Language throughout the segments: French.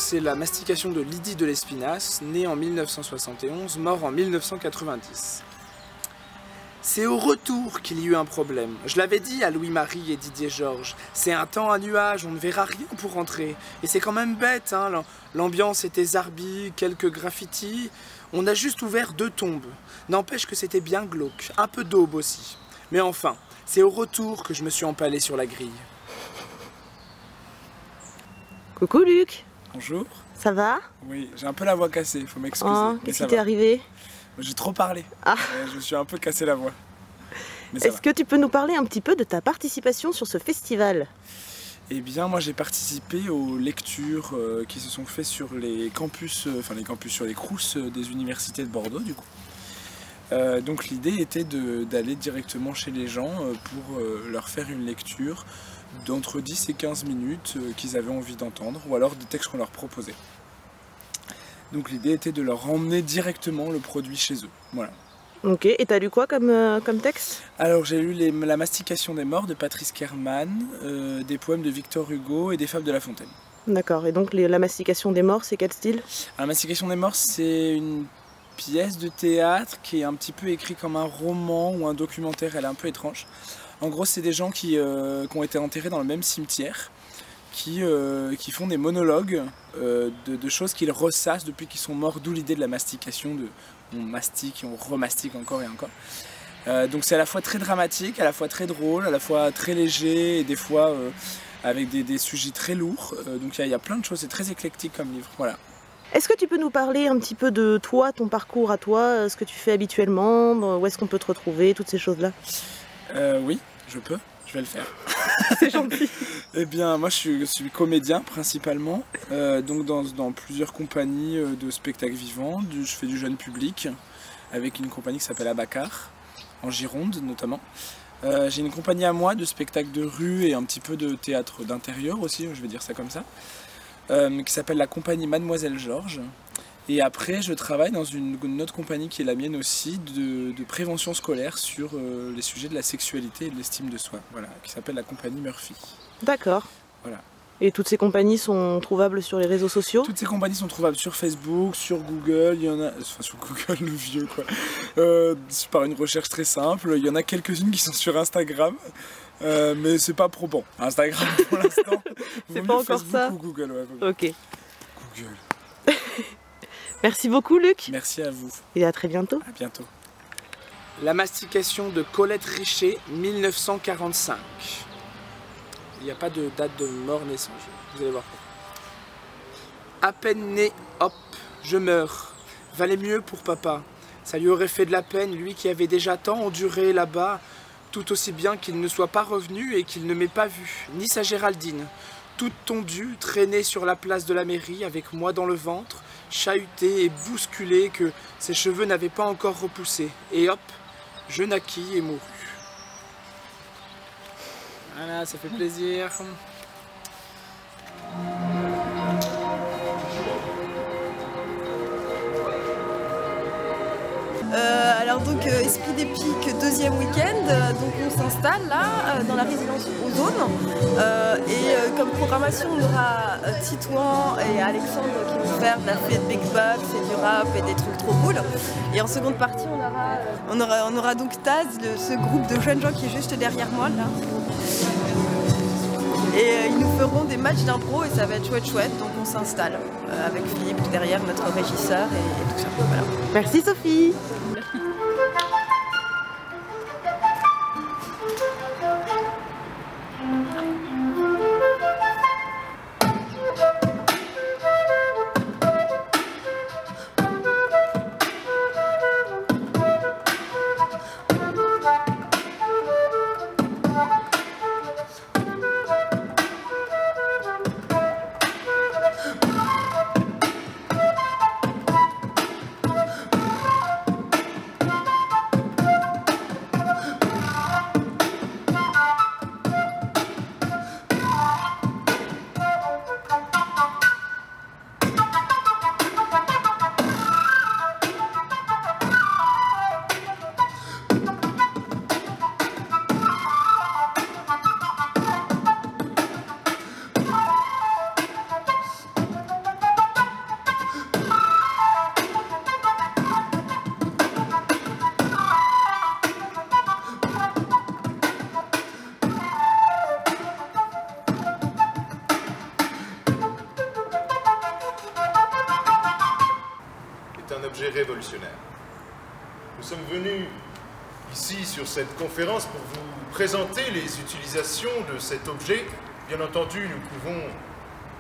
c'est la mastication de Lydie de Lespinasse, née en 1971, mort en 1990. C'est au retour qu'il y eut un problème. Je l'avais dit à Louis-Marie et Didier Georges. C'est un temps à nuage, on ne verra rien pour rentrer. Et c'est quand même bête, hein. L'ambiance était zarbi, quelques graffitis. On a juste ouvert 2 tombes. N'empêche que c'était bien glauque, un peu d'aube aussi. Mais enfin, c'est au retour que je me suis empalé sur la grille. Coucou Luc. Bonjour. Ça va? Oui, j'ai un peu la voix cassée, faut m'excuser. Oh, qu'est-ce qui t'est arrivé? J'ai trop parlé. Ah. Je me suis un peu cassé la voix. Est-ce que tu peux nous parler un petit peu de ta participation sur ce festival? Eh bien, moi j'ai participé aux lectures qui se sont faites sur les campus, sur les crous des universités de Bordeaux du coup. Donc l'idée était d'aller directement chez les gens pour leur faire une lecture d'entre 10 et 15 minutes qu'ils avaient envie d'entendre, ou alors des textes qu'on leur proposait. Donc l'idée était de leur emmener directement le produit chez eux. Voilà. Ok, et t'as lu quoi comme texte? Alors j'ai lu La mastication des morts de Patrice Kerman, des poèmes de Victor Hugo et des fables de La Fontaine. D'accord, et donc la mastication des morts, c'est quel style? La mastication des morts, c'est une pièce de théâtre qui est un petit peu écrite comme un roman ou un documentaire, elle est un peu étrange. En gros, c'est des gens qui ont été enterrés dans le même cimetière, qui font des monologues de choses qu'ils ressassent depuis qu'ils sont morts, d'où l'idée de la mastication, on mastique et on remastique encore et encore. Donc c'est à la fois très dramatique, à la fois très drôle, à la fois très léger et des fois avec des sujets très lourds. Donc il y a plein de choses, c'est très éclectique comme livre. Voilà. Est-ce que tu peux nous parler un petit peu de toi, ton parcours à toi, ce que tu fais habituellement, où est-ce qu'on peut te retrouver, toutes ces choses-là? Oui, je peux, je vais le faire. C'est gentil. Eh bien, moi je suis comédien principalement, donc dans plusieurs compagnies de spectacles vivants. Je fais du jeune public avec une compagnie qui s'appelle Abacar, en Gironde notamment. J'ai une compagnie à moi de spectacles de rue et un petit peu de théâtre d'intérieur aussi, je vais dire ça comme ça, qui s'appelle la compagnie Mademoiselle Georges. Et après, je travaille dans une autre compagnie qui est la mienne aussi, de prévention scolaire sur les sujets de la sexualité et de l'estime de soi, voilà, qui s'appelle la compagnie Murphy. D'accord. Voilà. Et toutes ces compagnies sont trouvables sur les réseaux sociaux? Toutes ces compagnies sont trouvables sur Facebook, sur Google, il y en a, enfin sur Google le vieux quoi, par une recherche très simple. Il y en a quelques-unes qui sont sur Instagram, mais c'est pas probant. Instagram pour l'instant. C'est pas encore Facebook ça. Ou Google, ouais. Ok. Google. Merci beaucoup Luc. Merci à vous. Et à très bientôt. À bientôt. La mastication de Colette Richer, 1945. Il n'y a pas de date de mort-naissance, vous allez voir. À peine né, hop, je meurs. Valait mieux pour papa. Ça lui aurait fait de la peine, lui qui avait déjà tant enduré là-bas, tout aussi bien qu'il ne soit pas revenu et qu'il ne m'ait pas vu, ni sa Géraldine. Toute tondue, traînée sur la place de la mairie, avec moi dans le ventre, chahutée et bousculée que ses cheveux n'avaient pas encore repoussé. Et hop, je naquis et mourus. Voilà, ça fait plaisir. Alors donc Esprit des Pics, deuxième week-end, donc on s'installe là dans la résidence Ozone et comme programmation on aura Titouan et Alexandre qui vont faire de la fête Big Box et du rap et des trucs trop cool. Et en seconde partie on aura donc Taz, ce groupe de jeunes gens qui est juste derrière moi là. Et ils nous feront des matchs d'impro et ça va être chouette, donc on s'installe avec Philippe derrière, notre régisseur et tout ça. Voilà. Merci Sophie. venu ici sur cette conférence pour vous présenter les utilisations de cet objet. Bien entendu, nous pouvons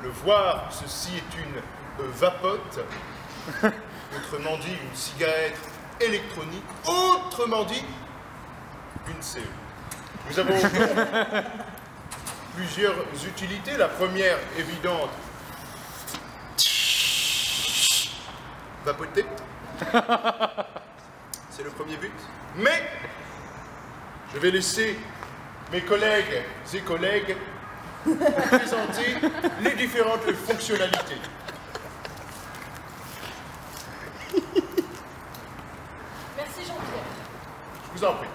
le voir, ceci est une vapote, autrement dit une cigarette électronique, autrement dit une CE. Nous avons donc plusieurs utilités. La première évidente, vapoter. C'est le premier but. Mais je vais laisser mes collègues et collègues vous présenter les différentes fonctionnalités. Merci Jean-Pierre. Je vous en prie.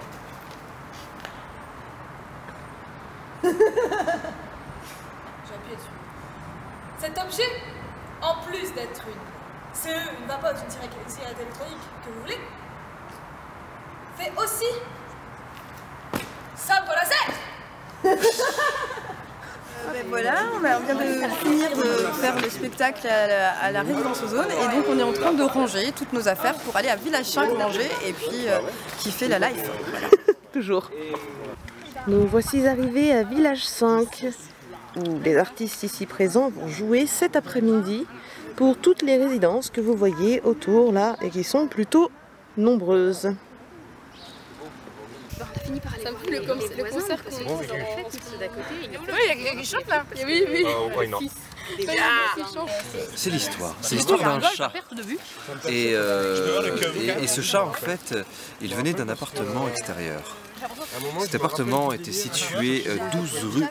J'appuie dessus. Cet objet, en plus d'être une CE, une vapote, une cigarette électronique que vous voulez, fait aussi sabre laser. Ben voilà, on vient de finir de faire le spectacle à la résidence Ozone et donc on est en train de ranger toutes nos affaires pour aller à Village 5 manger et puis kiffer la life. Voilà. Toujours. Nous voici arrivés à Village 5, où les artistes ici présents vont jouer cet après-midi pour toutes les résidences que vous voyez autour là et qui sont plutôt nombreuses. Ça me fout le concert qu'on fait d'à côté. Oui, il y a quelqu'un qui chante là. Oui, oui. C'est l'histoire. C'est l'histoire d'un chat. Et ce chat, en fait, il venait d'un appartement extérieur. Cet appartement était situé 12 rue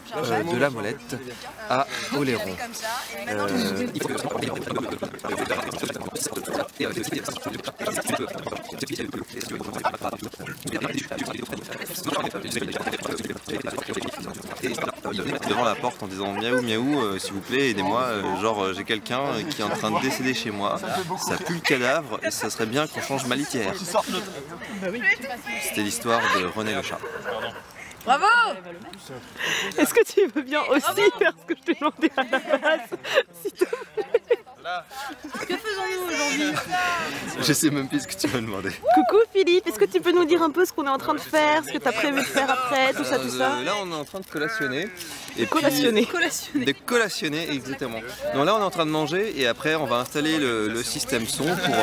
de la Molette à Oléron. Devant la porte en disant miaou miaou s'il vous plaît aidez-moi, genre j'ai quelqu'un qui est en train de décéder chez moi, ça pue le cadavre et ça serait bien qu'on change ma litière. C'était l'histoire de René le chat. Bravo! Est-ce que tu veux bien aussi faire ce que je t'ai demandé à la base, s'il te plaît? Que faisons-nous aujourd'hui? Je sais même plus ce que tu m'as demandé. Coucou Philippe, est-ce que tu peux nous dire un peu ce qu'on est en train de faire, ce que tu as prévu de faire après, tout ça, tout ça? Là on est en train de collationner. Et Collationner. De collationner, exactement. Donc là on est en train de manger et après on va installer le système son pour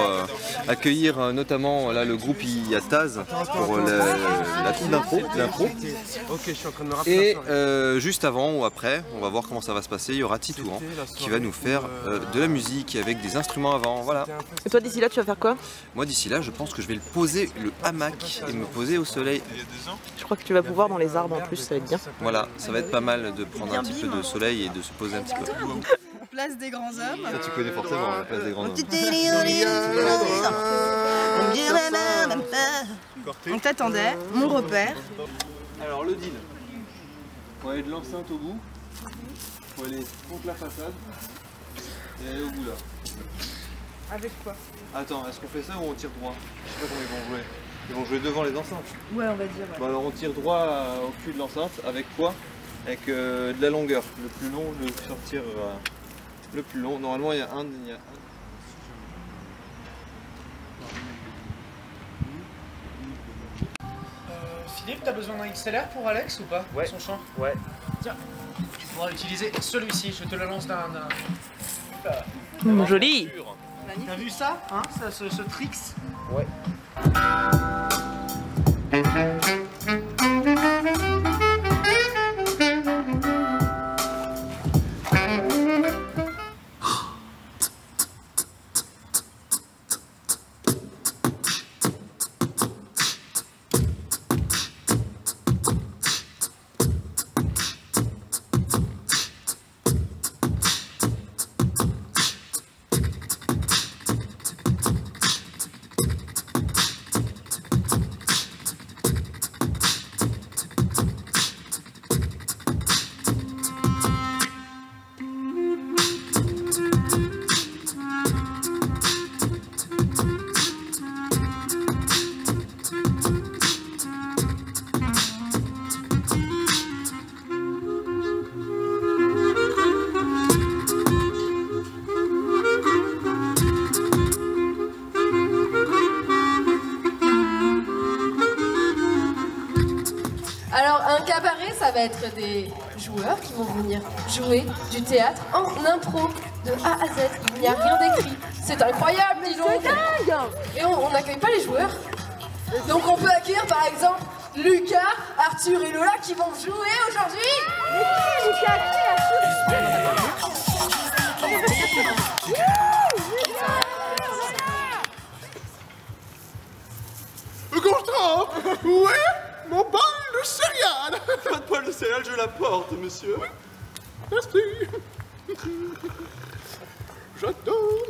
accueillir notamment là, le groupe Iataz pour la troupe d'impro. Et juste avant ou après, on va voir comment ça va se passer, il y aura Titouan qui va nous faire de la musique avec des instruments avant, voilà. Et toi d'ici là tu vas faire quoi? Moi d'ici là je pense que je vais le poser le hamac et me poser au soleil. Je crois que tu vas pouvoir dans les arbres en plus, ça va être bien. Voilà, ça va être pas mal de prendre un petit peu de soleil et de se poser un petit peu. Place des grands hommes. Ça, tu connais forcément la place des grands hommes. On t'attendait, mon repère. Alors le deal, faut aller de l'enceinte au bout, faut aller contre la façade et aller au bout là. Avec quoi? Attends, est-ce qu'on fait ça ou on tire droit? Je sais pas comment ils vont jouer. Ils vont jouer devant les enceintes. Ouais, on va dire. Ouais. Bon alors on tire droit au cul de l'enceinte, avec quoi? Avec de la longueur. Le plus long, je vais sortir le plus long. Normalement il y a un. Philippe, t'as besoin d'un XLR pour Alex ou pas? Ouais. Son chant? Ouais. Tiens, on va utiliser celui-ci, je te le lance d'un... Joli. T'as vu ça, hein, ce tricks? Ouais. Un cabaret, ça va être des joueurs qui vont venir jouer du théâtre en impro de A à Z. Il n'y a rien d'écrit. C'est incroyable, dis donc. Et on n'accueille pas les joueurs. Donc on peut accueillir par exemple Lucas, Arthur et Lola qui vont jouer aujourd'hui. Gontran, où est mon bol de céréales? Pas de poêle de céréales, je la porte, monsieur. Merci. J'adore.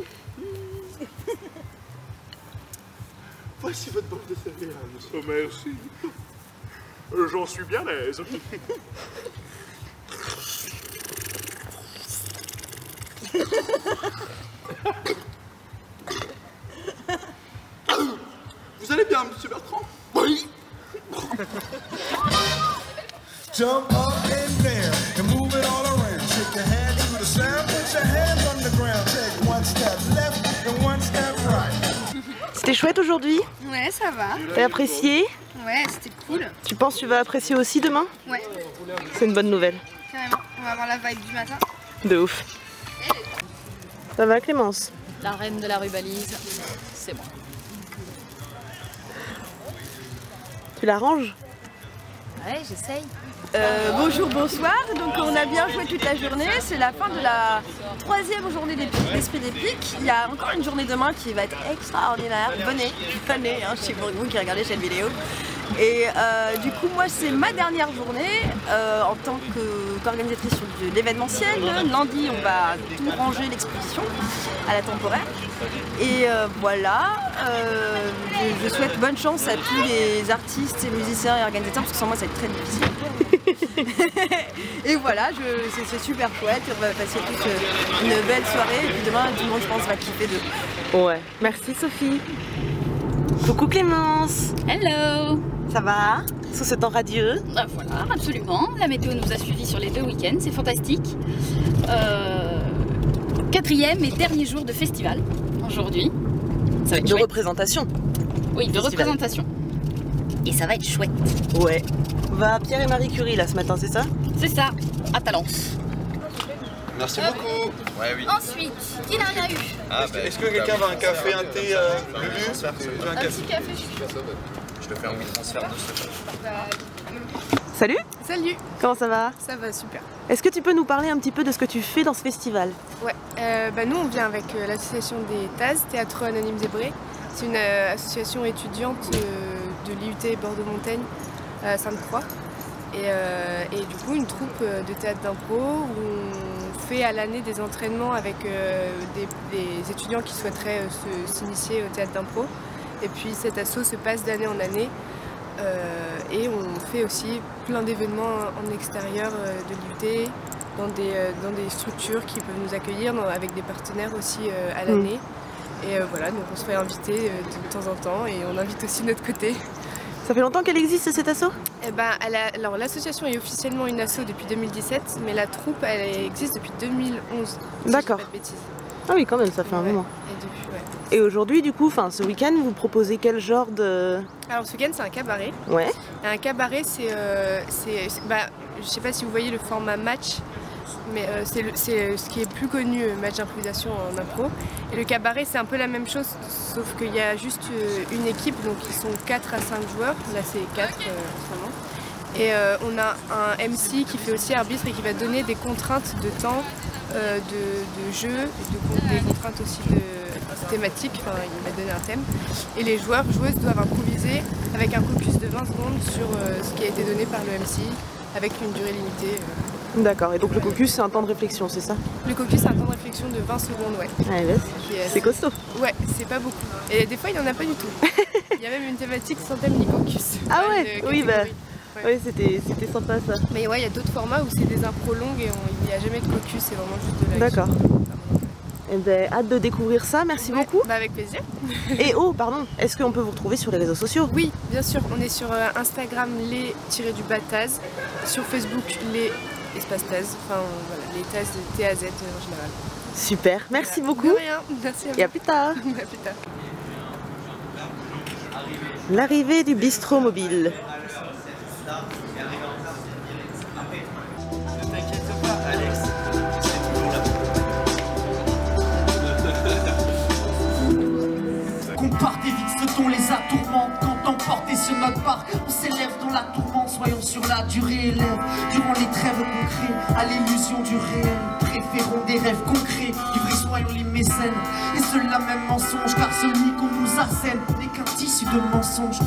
Voici votre bol de céréales, monsieur. Oh, merci. J'en suis bien aise. Vous allez bien, monsieur Bertrand? Oui. Jump up and down and move it all around. Shake your hand to the sound, put your hands on the ground. Take one step left and one step right. C'était chouette aujourd'hui? Ouais, ça va. T'as apprécié? Ouais, c'était cool. Tu penses que tu vas apprécier aussi demain? Ouais, C'est une bonne nouvelle. carrément. On va avoir la vibe du matin. De ouf. Ça va Clémence? La reine de la rubalise, c'est bon. Tu l'arranges? Ouais, j'essaye. Bonjour, bonsoir. Donc on a bien joué toute la journée. C'est la fin de la 3e journée d'Esprit d'Épique. Il y a encore une journée demain qui va être extraordinaire. Venez, hein, chez vous qui regardez cette vidéo. Et du coup, moi, c'est ma dernière journée en tant qu'organisatrice de l'événementiel. Lundi, on va tout ranger l'exposition à la temporaire. Et voilà, je souhaite bonne chance à tous les artistes et musiciens et organisateurs parce que sans moi, ça va être très difficile. Et voilà, c'est super chouette. On va passer toute une belle soirée. Et puis demain, tout le monde, je pense, va kiffer de. Ouais. Merci Sophie. Coucou Clémence. Hello. Ça va? Sous ce temps radieux? Voilà, absolument. La météo nous a suivis sur les 2 week-ends, c'est fantastique. 4e et dernier jour de festival aujourd'hui. Ça va être de chouette. représentation. Oui, de Festival. représentation. Et ça va être chouette. Ouais. On va à Pierre et Marie Curie là ce matin, c'est ça? C'est ça, à Talence. Merci beaucoup. Ouais, oui. Ensuite, qui n'a rien eu? Ah, est-ce que quelqu'un veut un café, un thé, Lulu? J'ai un café. Café. Je te fais un transfert de ce. Salut. Salut, Comment ça va? ça va super. Est-ce que tu peux nous parler un petit peu de ce que tu fais dans ce festival? Ouais, nous on vient avec l'association des TAZ, Théâtre Anonyme Zébré. C'est une association étudiante de l'IUT Bordeaux-Montaigne à Sainte-Croix. Et du coup une troupe de théâtre d'impro où on fait à l'année des entraînements avec des étudiants qui souhaiteraient s'initier au théâtre d'impro. Et puis cet asso se passe d'année en année et on fait aussi plein d'événements en extérieur de l'IUT, dans des structures qui peuvent nous accueillir, avec des partenaires aussi à l'année. Et voilà, donc on se fait inviter de temps en temps et on invite aussi de notre côté. Ça fait longtemps qu'elle existe cette asso? Eh ben, alors l'association est officiellement une asso depuis 2017, mais la troupe elle existe depuis 2011. D'accord. Si je dis pas de bêtises. Ah oui, quand même, ça fait un moment. Et depuis, ouais. Et aujourd'hui, du coup, ce week-end, vous proposez quel genre de... Alors ce week-end c'est un cabaret. Ouais. Un cabaret je sais pas si vous voyez le format match, mais c'est ce qui est plus connu, match d'improvisation en impro. Et le cabaret c'est un peu la même chose, sauf qu'il y a juste une équipe, donc ils sont 4 à 5 joueurs, là c'est 4 en ce moment. Et on a un MC qui fait aussi arbitre et qui va donner des contraintes de temps, de jeu, des contraintes aussi de thématiques, enfin il va donner un thème. Et les joueurs, joueuses doivent improviser avec un caucus de 20 secondes sur ce qui a été donné par le MC, avec une durée limitée. D'accord, et donc le caucus c'est un temps de réflexion, c'est ça? Le caucus c'est un temps de réflexion de 20 secondes, ouais. C'est costaud. Ouais, c'est pas beaucoup. Et des fois il n'y en a pas du tout. Il y a même une thématique sans thème ni caucus. Ah ouais, oui, bah... Ouais. Oui, c'était sympa ça. Mais ouais, il y a d'autres formats où c'est des impros longues et il n'y a jamais de caucus, c'est vraiment juste de la... D'accord. Eh ben, hâte de découvrir ça, merci beaucoup. Bah avec plaisir. Et pardon, est-ce qu'on peut vous retrouver sur les réseaux sociaux? Oui, bien sûr, on est sur Instagram les-Taz, sur Facebook les-Taz, enfin voilà, les Taz de TAZ en général. Super, merci beaucoup. De rien, merci à vous. Et à plus tard. À plus tard. L'arrivée du bistrot mobile. sur notre barque, on s'élève dans la tourmente, soyons sur la durée, élève. Durant les trêves concrets, à l'illusion du réel, préférons des rêves concrets, livrés soyons les mécènes. Et cela même mensonge, car celui qu'on nous assène n'est qu'un tissu de mensonges.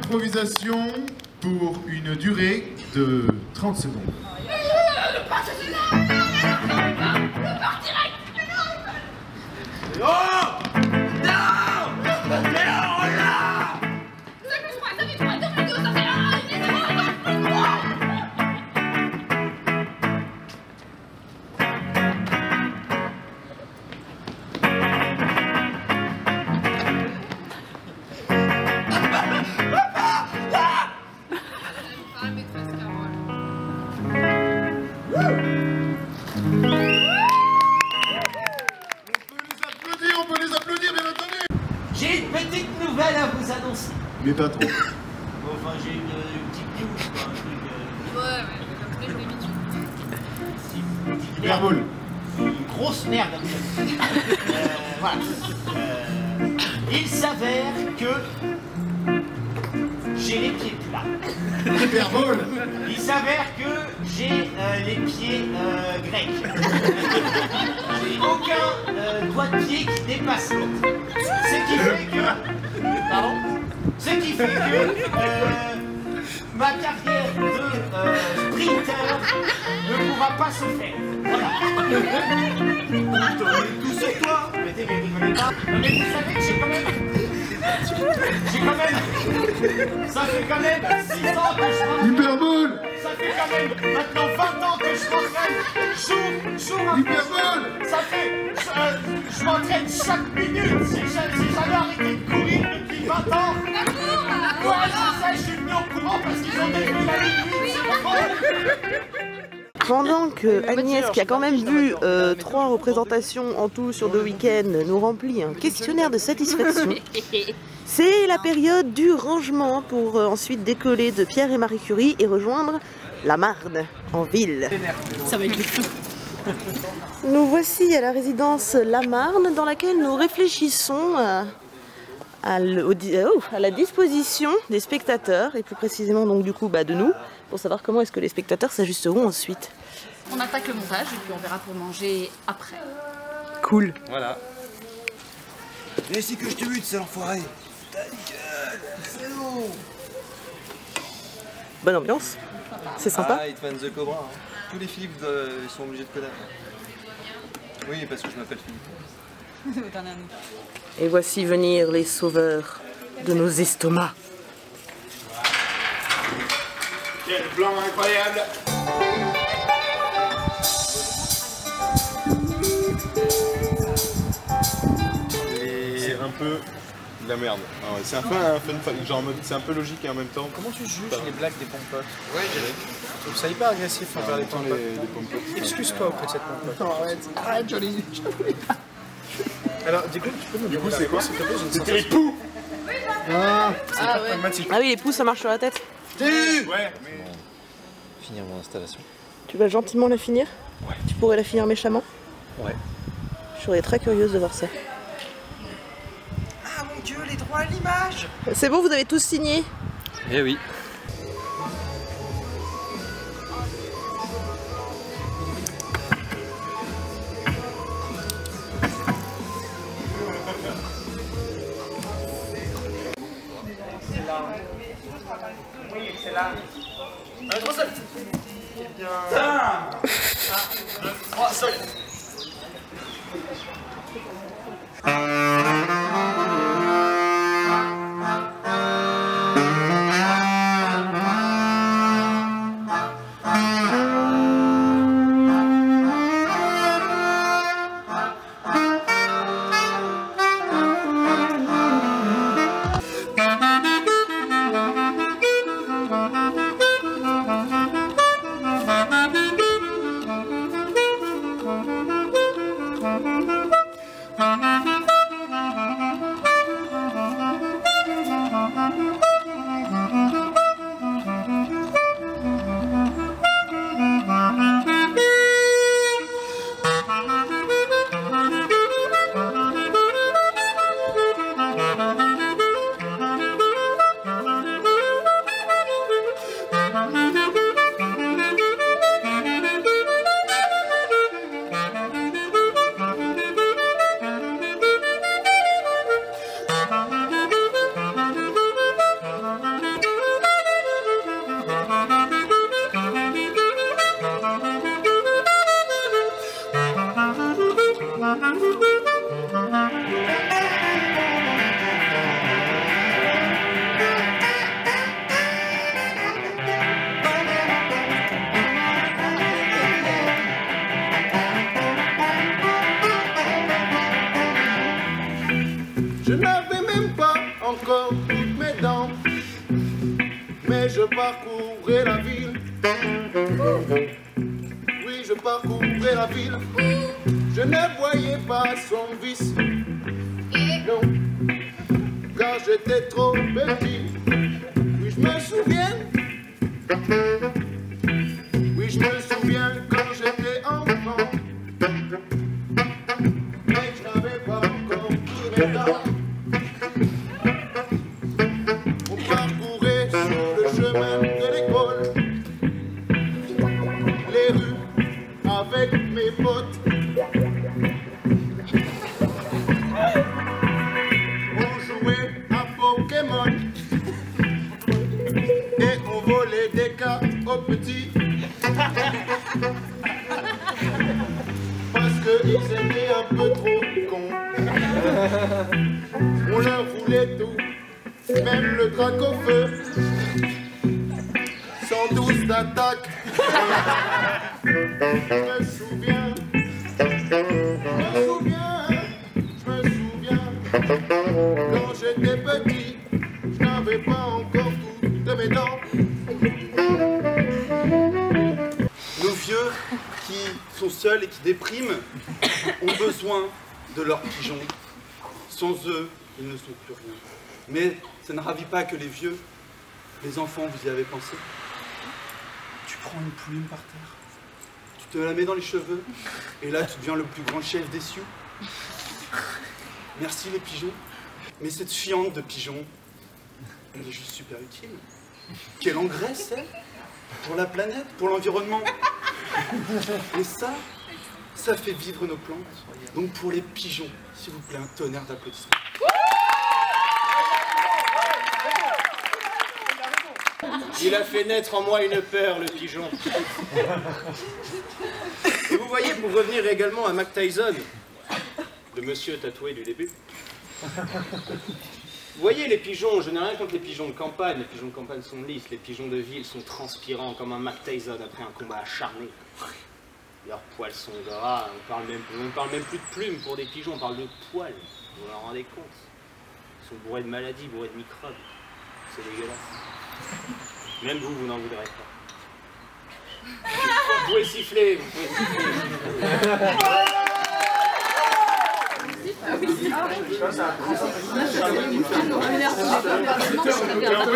Improvisation pour une durée de 30 secondes. J'ai une petite nouvelle à vous annoncer. Mais pas trop. Enfin, j'ai une petite news, quoi, un truc. Ouais, comme très d'habitude. Hyperbole. Une grosse merde, en fait. Voilà. Il s'avère que j'ai les pieds plats. Hyperbole. Il s'avère que j'ai les pieds grecs. J'ai aucun doigt de pied qui dépasse l'autre. Ce qui fait que... Pardon. Ce qui fait que ma carrière de sprinter ne pourra pas se faire. Voilà. Tout sur toi. Mais rigolez pas. Mais vous savez que j'ai quand même... Ça fait quand même 6 ans que je m'entraîne. Hyperbole. Ça fait quand même maintenant 20 ans que je m'entraîne. Jour Hyperbole. Ça fait... je m'entraîne chaque minute. J'ai jamais arrêté de courir depuis 20 ans. Ouais, je suis venu au courant parce qu'ils ont déjeuné la nuit. Pendant que Agnès, qui a quand même vu 3 représentations en tout sur 2 week-ends, nous remplit un questionnaire de satisfaction, c'est la période du rangement pour ensuite décoller de Pierre et Marie Curie et rejoindre la Marne, en ville. Ça va être le feu. Nous voici à la résidence La Marne, dans laquelle nous réfléchissons à la disposition des spectateurs, et plus précisément donc du coup de nous, pour savoir comment est-ce que les spectateurs s'ajusteront ensuite. On attaque le montage et puis on verra pour manger après. Cool. Voilà. Et c'est que je te bute, c'est l'enfoiré. Ta gueule, c'est bon. Bonne ambiance. C'est sympa. Ah, Hitman the Cobra. Hein. Tous les Philippe ils sont obligés de connaître. Oui, parce que je m'appelle Philippe. Et voici venir les sauveurs de nos estomacs. Quel plan incroyable. C'est un peu de la merde. C'est un peu un fun fact, genre c'est un peu logique et en même temps. Comment tu juges les blagues des pompotes? Ouais, je trouve ça hyper agressif envers les pompotes. Excuse-toi auprès de cette pompote. Non, arrête, je l'ai. Alors, du coup, tu peux me dire c'est quoi? C'était les poux. Ah oui, les pouces ça marche sur la tête. Ouais, mais... Finir mon installation. Tu vas gentiment la finir? Ouais. Tu pourrais la finir méchamment? Ouais. Je serais très curieuse de voir ça. Ah mon dieu, les droits à l'image. C'est bon, vous avez tous signé? Eh oui. Oui, c'est là. Un gros seul. Eh bien... 3 seul. encore toutes mes dents, mais je parcourais la ville. Oui, je parcourais la ville. Je ne voyais pas son vice. Non, car j'étais trop petit. Oui, je me souviens. Oui, je me souviens quand j'étais enfant. Mais je n'avais pas encore tous mes dents. On parcourait sur le chemin de l'école les rues avec mes potes. On jouait à Pokémon et on volait des cartes aux petits. Parce qu'ils étaient un peu trop cons. On leur voulait tout, même le drac au feu. 112 d'attaque. Je me souviens, quand j'étais petit, je n'avais pas encore toutes mes dents. Nos vieux qui sont seuls et qui dépriment ont besoin de leurs pigeons. Sans eux, ils ne sont plus rien. Mais ça ne ravit pas que les vieux. Les enfants, vous y avez pensé? Tu prends une plume par terre, tu te la mets dans les cheveux, et là tu deviens le plus grand chef des cieux. Merci les pigeons. Mais cette fiente de pigeon, elle est juste super utile. Quel engrais c'est pour la planète, pour l'environnement. Et ça fait vivre nos plantes. Donc pour les pigeons, s'il vous plaît, un tonnerre d'applaudissements. Il a fait naître en moi une peur, le pigeon. Et vous voyez, pour revenir également à Mac Tyson, le monsieur tatoué du début. Vous voyez, les pigeons, je n'ai rien contre les pigeons de campagne. Les pigeons de campagne sont lisses, les pigeons de ville sont transpirants comme un Mac Tyson après un combat acharné. Leurs poils sont gras, on parle même plus de plumes pour des pigeons, on parle de poils. Vous vous en rendez compte? Ils sont bourrés de maladies, bourrés de microbes. C'est dégueulasse. Même vous, vous n'en voudrez pas. Vous pouvez siffler, vous pouvez siffler.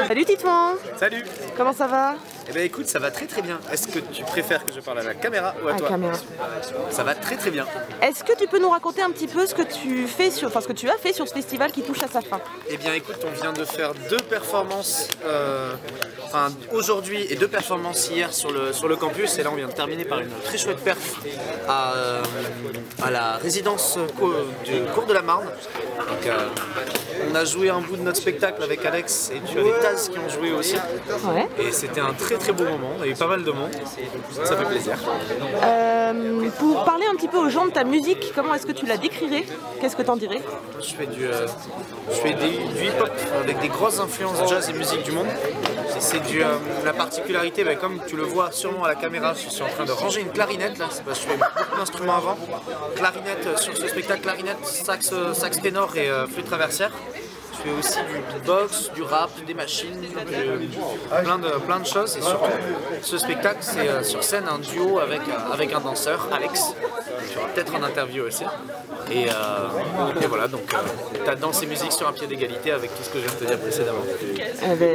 Salut Titouan. Salut. Comment ça va? Eh bien écoute, ça va très très bien. Est-ce que tu préfères que je parle à la caméra ou à toi? Caméra. Ça va très très bien. Est-ce que tu peux nous raconter un petit peu ce que tu fais ce que tu as fait sur ce festival qui touche à sa fin? Eh bien écoute, on vient de faire 2 performances aujourd'hui et 2 performances hier sur le campus, et là on vient de terminer par une très chouette perf à la résidence du cours de la Marne. Donc, on a joué un bout de notre spectacle avec Alex, et tu as les Taz qui ont joué aussi. Ouais. Et c'était un très très beau moment, il y a eu pas mal de monde, ça fait plaisir. Pour parler un petit peu aux gens de ta musique, comment est-ce que tu la décrirais? Qu'est-ce que t'en dirais? Je fais du hip-hop avec des grosses influences jazz et musique du monde. C'est la particularité, comme tu le vois sûrement à la caméra, je suis en train de ranger une clarinette là, c'est parce que je fais beaucoup d'instruments avant. Clarinette sur ce spectacle, clarinette, sax ténor et flûte traversière. Je fais aussi du beatbox, du rap, des machines, plein de choses. Et surtout, ce spectacle, c'est sur scène un duo avec un danseur, Alex. Tu auras peut-être en interview aussi. Et voilà, donc ta danse et musique sur un pied d'égalité avec tout ce que je viens de te dire précédemment.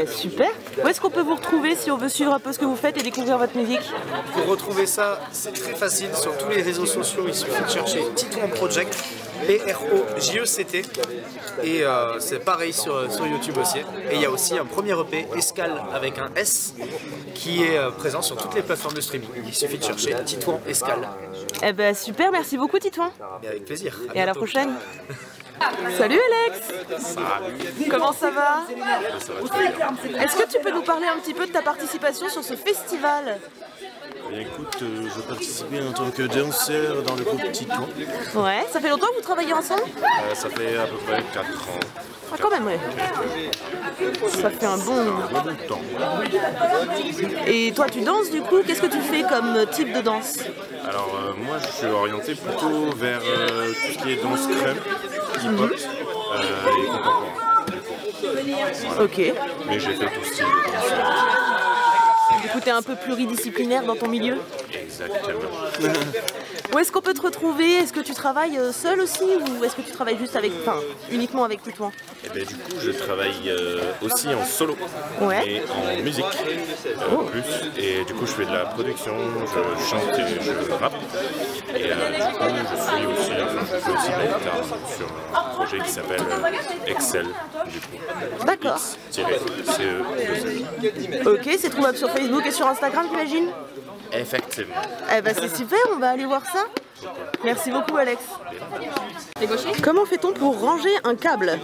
Super. Où est-ce qu'on peut vous retrouver si on veut suivre un peu ce que vous faites et découvrir votre musique? Pour retrouver ça, c'est très facile. Sur tous les réseaux sociaux, il suffit de chercher Titouan Project, PROJECT. Et c'est pareil sur YouTube aussi. Et il y a aussi un premier EP, Escale avec un S, qui est présent sur toutes les plateformes de streaming. Il suffit de chercher Titouan Escale. Super, merci beaucoup Titouan. Et avec plaisir. Et à la prochaine. Salut Alex. Salut. Comment ça va? Ça va très bien. Est-ce que tu peux nous parler un petit peu de ta participation sur ce festival? Eh bien, écoute, je participais en tant que danseur dans le groupe Titouan. Ouais, ça fait longtemps que vous travaillez ensemble? Ça fait à peu près 4 ans. Ah, quand même, ouais. Ça fait un bon temps. Et toi, tu danses du coup? Qu'est-ce que tu fais comme type de danse? Alors, moi, je suis orienté plutôt vers tout ce qui est danse crème, hip-hop et contemporain. Ok. Mais j'ai fait tout style. Du coup, t'es un peu pluridisciplinaire dans ton milieu? Exactement. Où est-ce qu'on peut te retrouver? Est-ce que tu travailles seul aussi ou est-ce que tu travailles juste avec, enfin, uniquement avec Titouan? Et ben, du coup, je travaille aussi en solo et en musique plus. Et du coup, je fais de la production, je chante et je rappe. Et du coup, je suis aussi, je fais aussi de la guitare sur un projet qui s'appelle Excel. D'accord. Ok, c'est trouvable sur Facebook et sur Instagram, j'imagine? Effectivement. Eh ben c'est super, on va aller voir ça. Merci beaucoup Alex. Comment fait-on pour ranger un câble?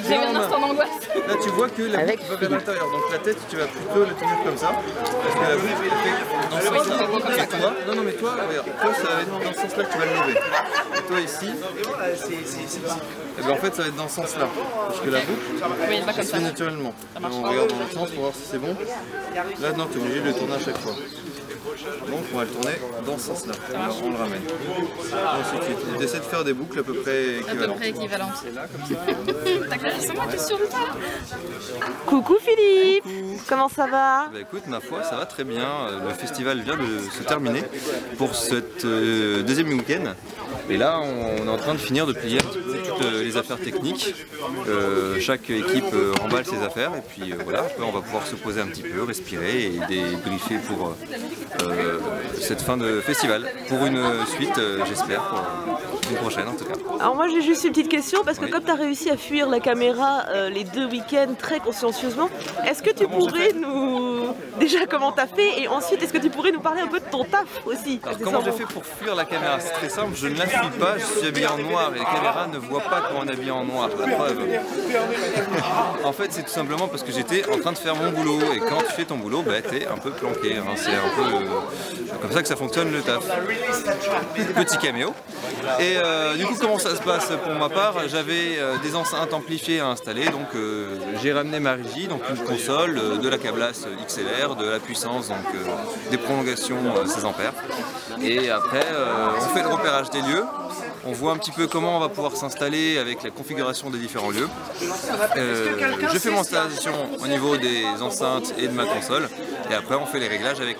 J'ai eu un instant d'angoisse. Là tu vois que la boucle va vers l'intérieur, donc la tête tu vas plutôt la tenir comme ça, parce que la boucle elle fait dans ce sens-là. Et toi, non mais toi, regarde, toi ça va être dans ce sens-là que tu vas le lever. Et toi ici, et ben en fait ça va être dans ce sens-là, parce que la boucle elle se fait naturellement. On regarde dans l'autre sens pour voir si c'est bon. Là non, tu es obligé de le tourner à chaque fois. Donc on va le tourner dans ce sens-là, on le ramène. Ensuite tu essaies de faire des boucles à peu près équivalentes. C'est là comme ça. T'as classé moi, t'es sur le tas. Coucou Philippe. Comment ça va? Bah écoute, ma foi, ça va très bien. Le festival vient de se terminer pour cette deuxième week-end. Et là, on est en train de finir de plier un petit peu toutes les affaires techniques. Chaque équipe remballe ses affaires et puis voilà, après on va pouvoir se poser un petit peu, respirer et débriefer pour cette fin de festival. Pour une suite, j'espère, pour une prochaine en tout cas. Alors moi j'ai juste une petite question parce que comme tu as réussi à fuir la caméra les 2 week-ends très consciencieusement, est-ce que tu pourrais nous... Déjà comment t'as fait et ensuite est-ce que tu pourrais nous parler un peu de ton taf aussi? Alors comment j'ai fait pour fuir la caméra? C'est très simple, je ne la fuis pas, je suis habillé en noir et la caméra ne voit pas quand on est habillé en noir, la preuve. En fait c'est tout simplement parce que j'étais en train de faire mon boulot et quand tu fais ton boulot, bah, t'es un peu planqué, hein. C'est un peu comme ça que ça fonctionne le taf. Petit caméo. Et du coup comment ça se passe pour ma part? J'avais des enceintes amplifiées à installer, donc j'ai ramené ma régie, donc une console, de la câblasse XLR, de la puissance, donc des prolongations 16 ampères. Et après on fait le repérage des lieux. On voit un petit peu comment on va pouvoir s'installer avec la configuration des différents lieux. Je fais mon installation au niveau des enceintes et de ma console. Et après on fait les réglages avec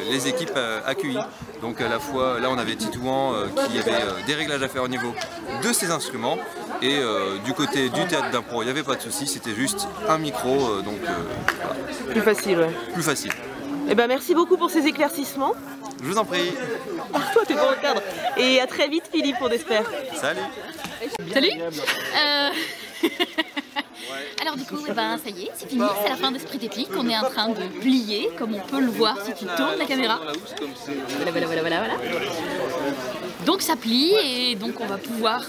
les équipes accueillies. Donc à la fois, là on avait Titouan qui avait des réglages à faire au niveau de ses instruments. Et du côté du théâtre d'impro, il n'y avait pas de souci, c'était juste un micro. Donc voilà. Plus facile, ouais. Plus facile. Eh ben merci beaucoup pour ces éclaircissements. Je vous en prie. Toi t'es pas au cadre. Et à très vite Philippe, on espère. Salut. Salut. Alors du coup, eh ben, ça y est, c'est fini, c'est la fin d'Esprit Technique. On est en train de plier, comme on peut le voir si tu tournes la caméra. Voilà. Donc ça plie et donc on va pouvoir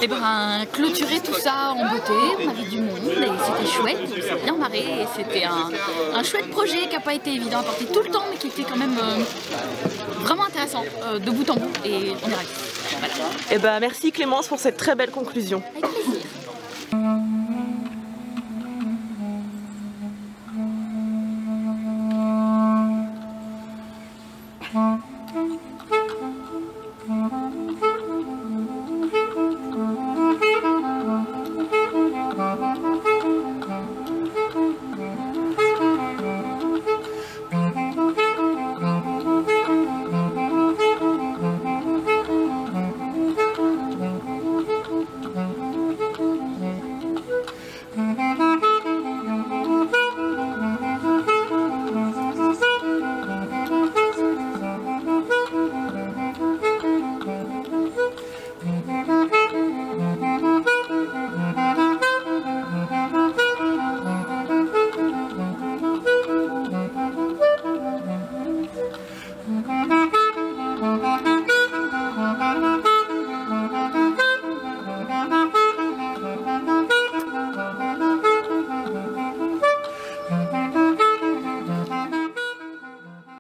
eh ben, clôturer tout ça en beauté. On avait du monde et c'était chouette, on s'est bien marré et c'était un chouette projet qui n'a pas été évident à porter tout le temps mais qui était quand même vraiment intéressant de bout en bout et on est ravis. Voilà. Eh ben, merci Clémence pour cette très belle conclusion. Avec plaisir.